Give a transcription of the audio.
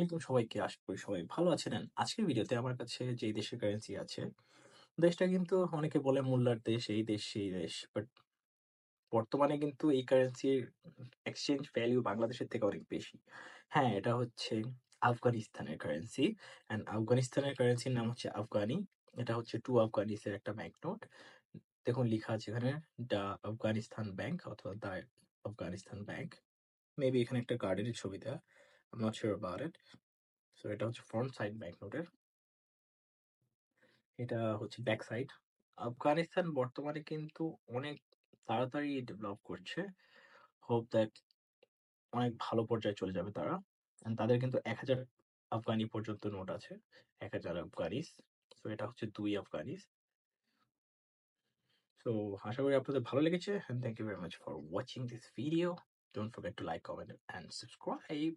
Welcome সবাইকে। আশা করি সবাই ভালো আছেন। আজকের ভিডিওতে আমার কাছে যেই দেশের কারেন্সি আছে, দেশটা কিন্তু অনেকে বলে মোল্লার দেশ, এই দেশ, সেই দেশ। বাট বর্তমানে কিন্তু এই কারেন্সির এক্সচেঞ্জ ভ্যালু বাংলাদেশের থেকে অনেক বেশি। হ্যাঁ, এটা হচ্ছে আফগানিস্তানের কারেন্সি। আফগানিস্তানের কারেন্সির নাম হচ্ছে আফগানি। এটা হচ্ছে 2 আফগানিসের একটা ব্যাংক নোট। দেখুন লিখা আছে এখানে দ্য আফগানিস্তান ব্যাংক অথবা দ্য আফগানিস্তান ব্যাংক। মেবি এখানে একটা গার্ডেনের ছবি দেয়া। I'm not sure about it. So এটা হচ্ছে ফ্রন্ট সাইড ব্যাংক নোটের। এটা হচ্ছে ব্যাক সাইড। আফগানিস্তান বর্তমানে কিন্তু অনেক তাড়াতাড়ি ডেভেলপ করছে। হোপ দ্যাট অনেক ভালো পর্যায়ে চলে যাবে তারা। তাদের কিন্তু ১,০০০ আফগানি পর্যন্ত নোট আছে। ১,০০০ আফগানিস। সো এটা হচ্ছে ২ আফগানিস। সো আশা করি আপনাদের ভালো লেগেছে। Thank you very much for watching this video. Don't forget to like, comment and subscribe.